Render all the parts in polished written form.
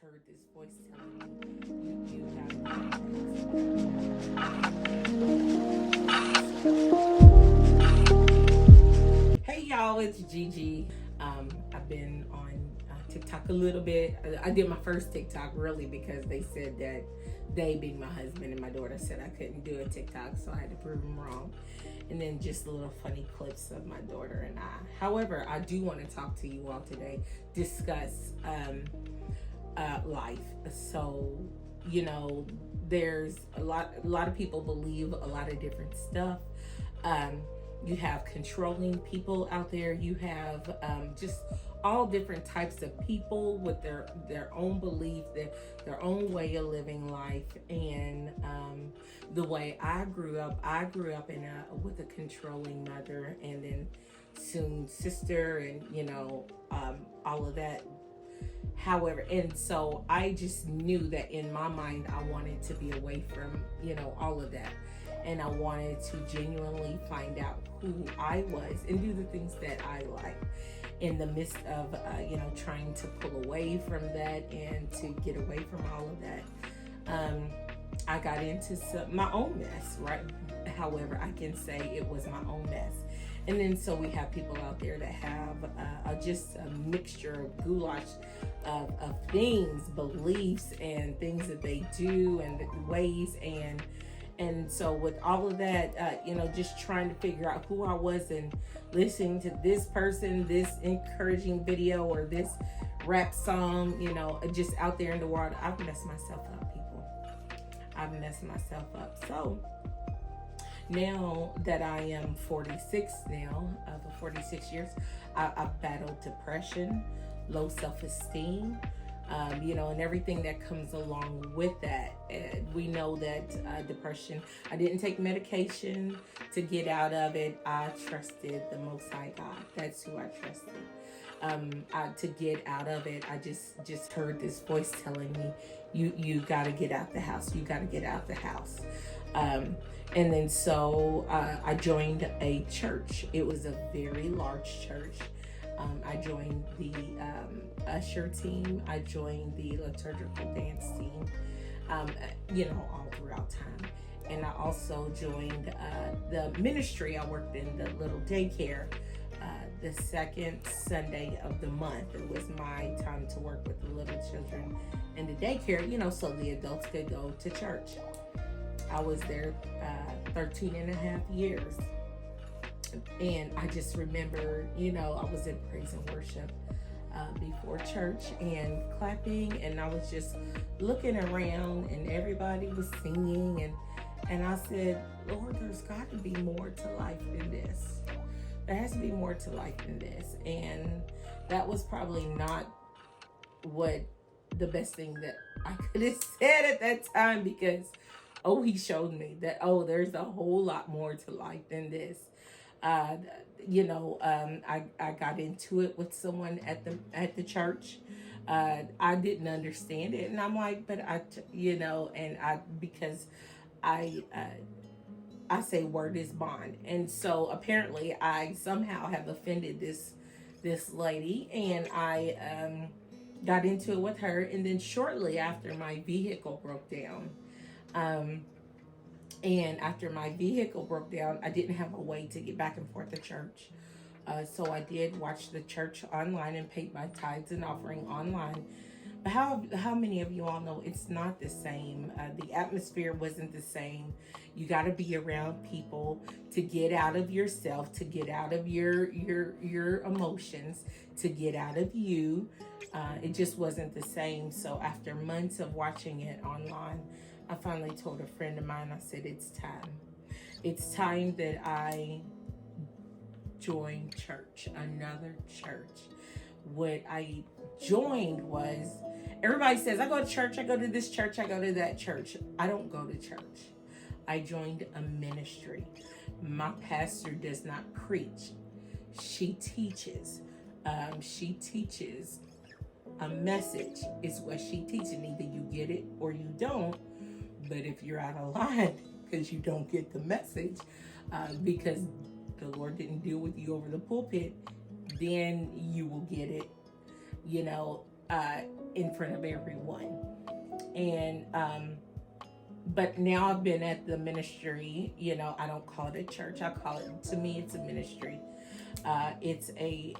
heard this voice telling me, you got. Hey y'all, it's Gigi. I've been on TikTok a little bit. I did my first TikTok really because they said that they, being my husband and my daughter, said I couldn't do a TikTok, so I had to prove them wrong. And then just little funny clips of my daughter and I. However, I do want to talk to you all today, discuss life. So, you know, there's a lot of people believe a lot of different stuff. You have controlling people out there. You have just all different types of people with their own belief, their own way of living life. And the way I grew up in with a controlling mother, and then soon sister, and all of that. However, and so I just knew that in my mind I wanted to be away from all of that, and I wanted to genuinely find out who I was and do the things that I like. In the midst of trying to pull away from that and to get away from all of that, I got into my own mess, right? However, I can say it was my own mess. And then so we have people out there that have just a mixture of goulash of things, beliefs, and things that they do, and the ways, and so with all of that, just trying to figure out who I was, and listening to this person, this encouraging video, or this rap song, just out there in the world, I've messed myself up, people. I've messed myself up. So now that I am 46 now, for 46 years, I've battled depression, low self-esteem, and everything that comes along with that. We know that depression, I didn't take medication to get out of it. I trusted the Most High God. That's who I trusted. To get out of it, I just heard this voice telling me, you got to get out the house. You got to get out the house. And then so I joined a church. It was a very large church. I joined the usher team. I joined the liturgical dance team, all throughout time. And I also joined the ministry. I worked in the little daycare the second Sunday of the month. It was my time to work with the little children in the daycare, so the adults could go to church. I was there 13 and a half years. And I just remember, I was in praise and worship before church and clapping, and I was just looking around, and everybody was singing, and I said, Lord, there's got to be more to life than this. There has to be more to life than this. And that was probably not what the best thing that I could have said at that time, because he showed me that there's a whole lot more to life than this. I got into it with someone at the church. I didn't understand it, and I'm like, but because I say word is bond, and so apparently I somehow have offended this lady, and I got into it with her, and then shortly after, my vehicle broke down. And after my vehicle broke down, I didn't have a way to get back and forth to church. So I did watch the church online and paid my tithes and offering online. But how many of you all know it's not the same? The atmosphere wasn't the same. You got to be around people to get out of yourself, to get out of your emotions, to get out of you. It just wasn't the same. So after months of watching it online, I finally told a friend of mine, I said, it's time. It's time that I join church, another church. What I joined was, everybody says, I go to church, I go to this church, I go to that church. I don't go to church. I joined a ministry. My pastor does not preach. She teaches. She teaches a message is what she teaches. Either you get it or you don't. But if you're out of line because you don't get the message, because the Lord didn't deal with you over the pulpit, then you will get it. in front of everyone. And but now I've been at the ministry, I don't call it a church. I call it, to me, it's a ministry. It's a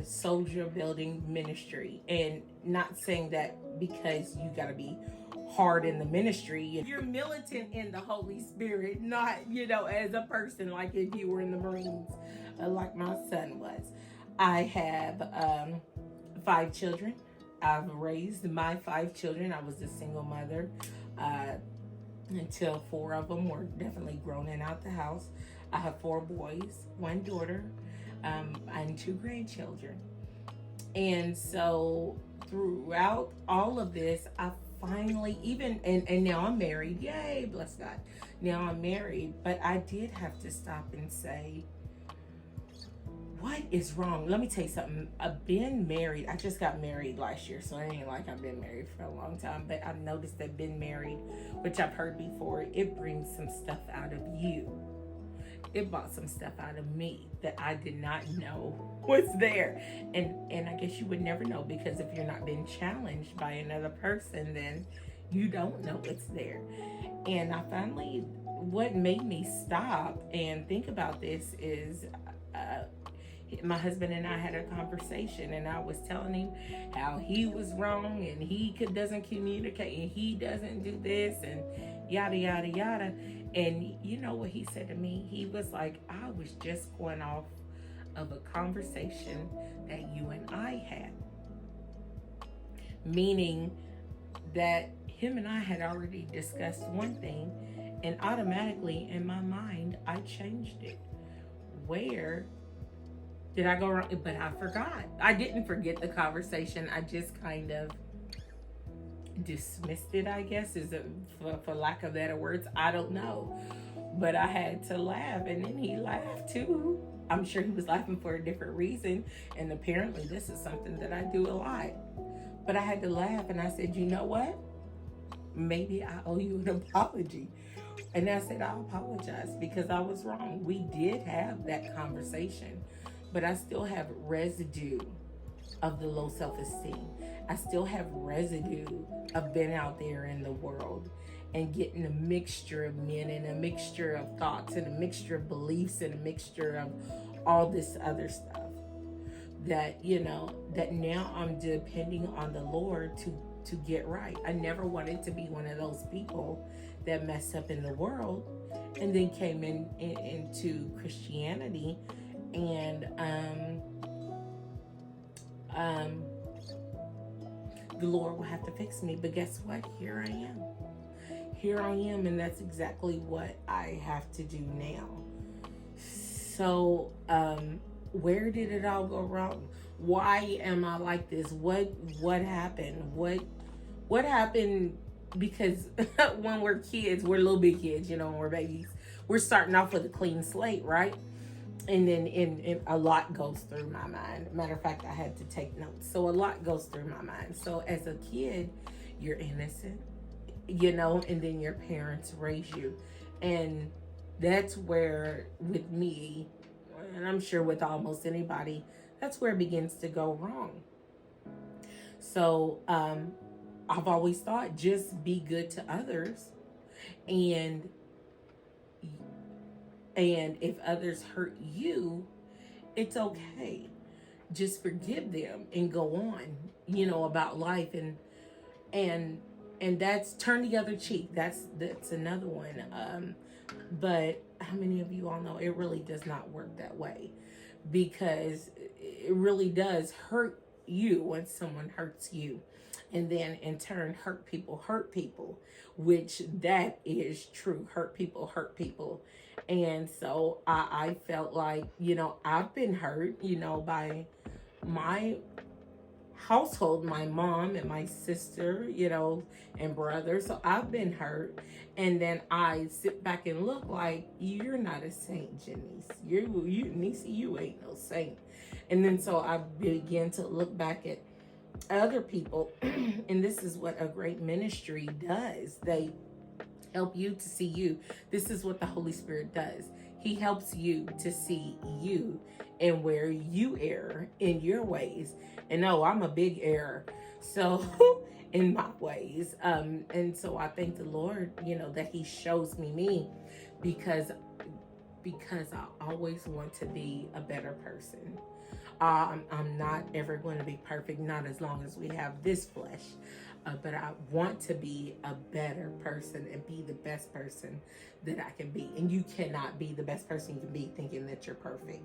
soldier building ministry. And not saying that because you got to be hard in the ministry. You're militant in the Holy Spirit, not, as a person, like if you were in the Marines, like my son was. I have 5 children. I've raised my 5 children. I was a single mother until 4 of them were definitely grown and out the house. I have 4 boys, 1 daughter, and 2 grandchildren. And so throughout all of this, I finally, and now I'm married. Yay, bless God. Now I'm married, but I did have to stop and say, what is wrong? Let me tell you something. I've been married. I just got married last year, so it ain't like I've been married for a long time. But I've noticed that being married, which I've heard before, it brings some stuff out of you. It brought some stuff out of me that I did not know was there. And I guess you would never know, because if you're not being challenged by another person, then you don't know it's there. And I finally, what made me stop and think about this is, my husband and I had a conversation, and I was telling him how he was wrong and he doesn't communicate and he doesn't do this and yada, yada, yada. And you know what he said to me? He was like, I was just going off of a conversation that you and I had. Meaning that him and I had already discussed one thing, and automatically in my mind, I changed it. Where did I go wrong? But I forgot. I didn't forget the conversation. I just kind of dismissed it, I guess, for lack of better words. I don't know. But I had to laugh, and then he laughed too. I'm sure he was laughing for a different reason, and apparently this is something that I do a lot. But I had to laugh, and I said, you know what? Maybe I owe you an apology. And I said, I apologize because I was wrong. We did have that conversation, but I still have residue of the low self-esteem. I still have residue of being out there in the world and getting a mixture of men and a mixture of thoughts and a mixture of beliefs and a mixture of all this other stuff that, that now I'm depending on the Lord to get right. I never wanted to be one of those people that messed up in the world and then came into Christianity and the Lord will have to fix me. But guess what? Here I am, and that's exactly what I have to do now. So where did it all go wrong? Why am I like this? What happened? What happened? Because when we're kids, we're little big kids, when we're babies, we're starting off with a clean slate, right? And then a lot goes through my mind. Matter of fact, I had to take notes. So a lot goes through my mind. So as a kid, you're innocent, and then your parents raise you. And that's where, with me, and I'm sure with almost anybody, that's where it begins to go wrong. So I've always thought, just be good to others, and if others hurt you, it's okay. Just forgive them and go on, about life. And that's turn the other cheek. That's another one. But how many of you all know it really does not work that way? Because it really does hurt you when someone hurts you. And then in turn, hurt people, which that is true. Hurt people. And so I felt like, I've been hurt, by my household, my mom and my sister, and brother. So I've been hurt. And then I sit back and look like, you're not a saint, Janice. Nisa, you ain't no saint. And then so I began to look back at other people, and this is what a great ministry does. They help you to see you. This is what the Holy Spirit does. He helps you to see you and where you err in your ways. And no, I'm a big error. So in my ways, and so I thank the Lord, that He shows me, because I always want to be a better person. I'm not ever going to be perfect, not as long as we have this flesh. But I want to be a better person and be the best person that I can be. And you cannot be the best person you can be thinking that you're perfect.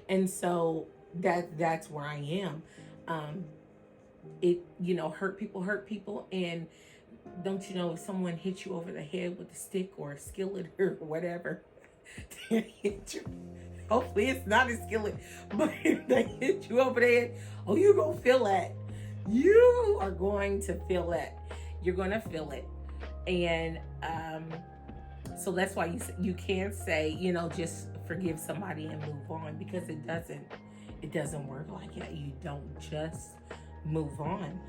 And so that's where I am. Hurt people. And don't you know, if someone hits you over the head with a stick or a skillet or whatever, they hit you. Hopefully it's not a skillet, but if they hit you over the head, you're going to feel that. You are going to feel it. You're going to feel it. And so that's why you can't say, just forgive somebody and move on, because it doesn't work like that. You don't just move on.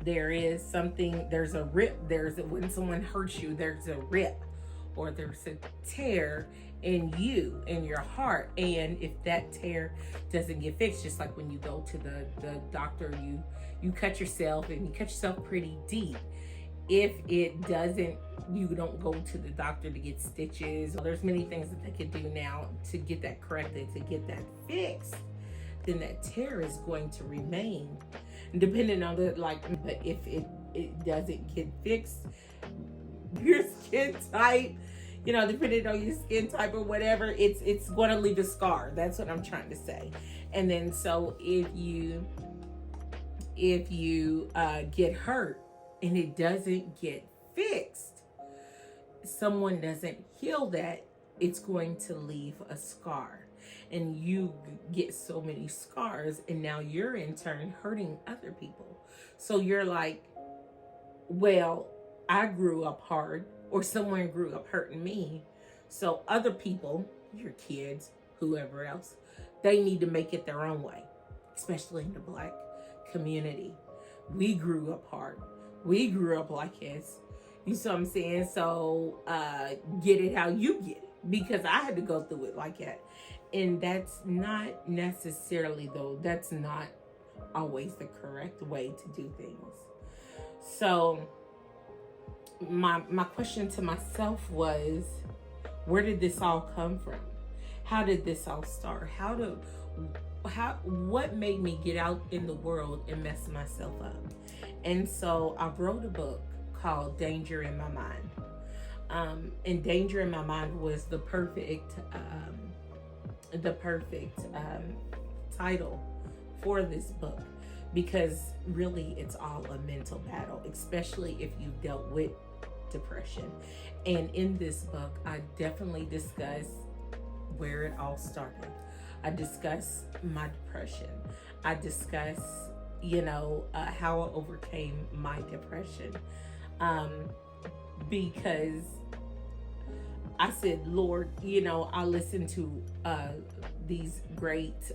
There's a rip. When someone hurts you, there's a rip, or there's a tear in your heart. And if that tear doesn't get fixed, just like when you go to the doctor, you cut yourself, and you cut yourself pretty deep. If it doesn't, you don't go to the doctor to get stitches. There's many things that they can do now to get that corrected, to get that fixed. Then that tear is going to remain, depending on but if it doesn't get fixed, your skin type, depending on your skin type or whatever, it's going to leave a scar. That's what I'm trying to say. And then so if you get hurt and it doesn't get fixed, someone doesn't heal that, it's going to leave a scar. And you get so many scars, and now you're in turn hurting other people. So you're like, well, I grew up hard, or someone grew up hurting me. So other people, your kids, whoever else, they need to make it their own way, especially in the Black community. We grew up hard. We grew up like this. You see what I'm saying? So get it how you get it, because I had to go through it like that. And that's not necessarily, though, that's not always the correct way to do things. So my question to myself was, where did this all come from? How did this all start? What made me get out in the world and mess myself up? And so I wrote a book called Danger in My Mind. And Danger in My Mind was the perfect title for this book, because really it's all a mental battle, especially if you've dealt with depression. And in this book, I definitely discuss where it all started. I discuss my depression. I discuss, how I overcame my depression. Because I said, Lord, I listened to these great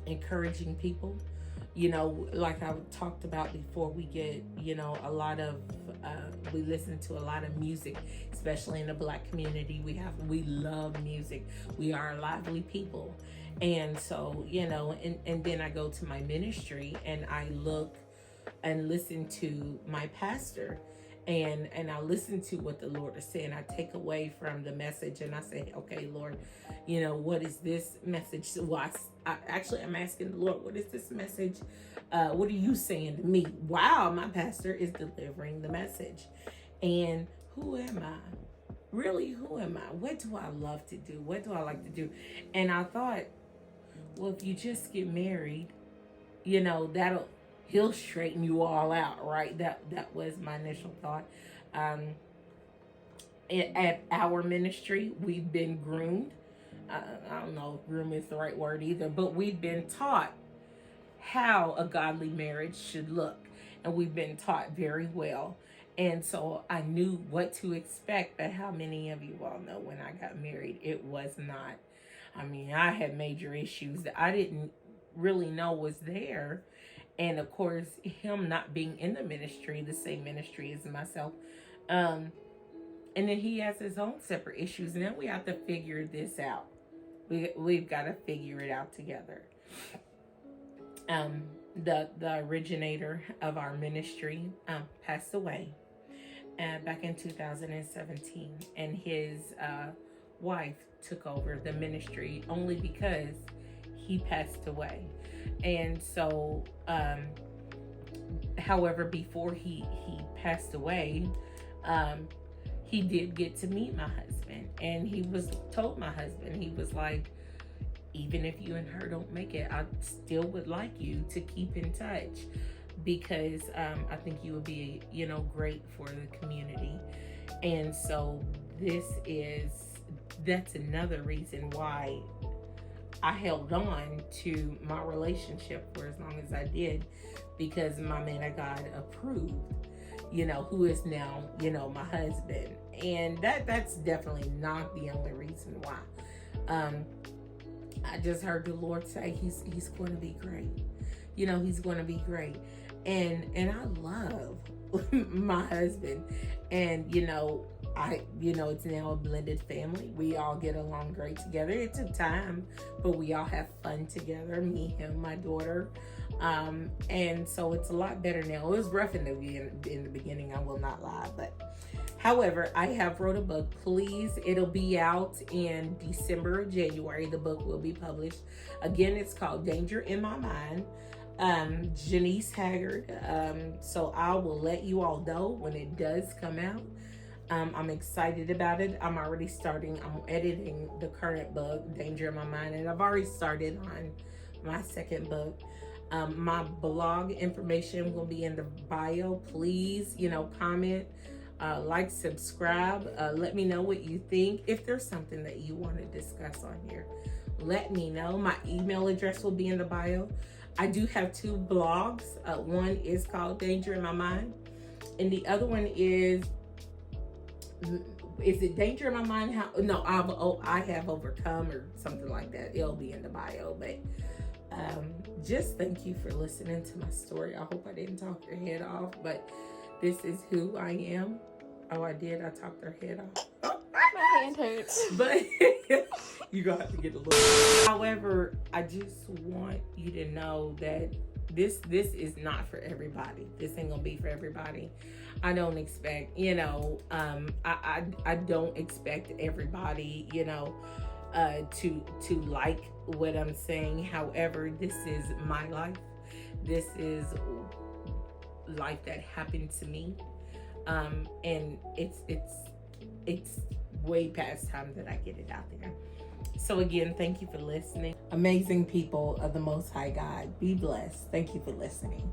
encouraging people, like I talked about before. We get, we listen to a lot of music, especially in the Black community. We love music. We are a lively people. And so, and then I go to my ministry and I look and listen to my pastor, and I listen to what the Lord is saying. I take away from the message and I say, okay, Lord, what is this message? Well, I'm asking the Lord, what is this message? What are you saying to me? Wow, my pastor is delivering the message. And who am I? Really, who am I? What do I love to do? What do I like to do? And I thought, well, if you just get married, he'll straighten you all out, right? That was my initial thought. At our ministry, we've been groomed. I don't know if groom is the right word either, but we've been taught how a godly marriage should look. And we've been taught very well. And so I knew what to expect. But how many of you all know when I got married, it was not. I had major issues that I didn't really know was there. And of course, him not being in the ministry, the same ministry as myself. And then he has his own separate issues. And then we have to figure this out. we've got to figure it out together. The originator of our ministry passed away back in 2017, and his wife took over the ministry only because he passed away. And so, however, before he passed away, he did get to meet my husband, and he told my husband, he was like, even if you and her don't make it, I still would like you to keep in touch, because I think you would be, great for the community. And so that's another reason why I held on to my relationship for as long as I did, because my man of God approved, who is now, my husband. And that's definitely not the only reason why. I just heard the Lord say he's going to be great. He's going to be great. And I love my husband. And, it's now a blended family. We all get along great together. It took time, but we all have fun together. Me, him, my daughter. And so it's a lot better now. It was rough in the beginning, I will not lie. But however, I have wrote a book. Please, it'll be out in December or January. The book will be published. Again, it's called Danger in My Mind. Janice Haggard. So I will let you all know when it does come out. I'm excited about it. I'm editing the current book, Danger in My Mind, and I've already started on my second book. My blog information will be in the bio. Please, comment, like, subscribe. Let me know what you think. If there's something that you want to discuss on here, let me know. My email address will be in the bio. I do have 2 blogs. One is called Danger in My Mind, and the other one is it Danger in My Mind? I have overcome, or something like that. It'll be in the bio. But just thank you for listening to my story. I hope I didn't talk your head off, but this is who I am. Oh, I did. I talked their head off. My hand hurts. But you're going to have to get a little. However, I just want you to know that this is not for everybody. This ain't going to be for everybody. I don't expect, I don't expect everybody, to like what I'm saying. However, this is my life. This is life that happened to me. And it's way past time that I get it out there. So again, thank you for listening. Amazing people of the Most High God, be blessed. Thank you for listening.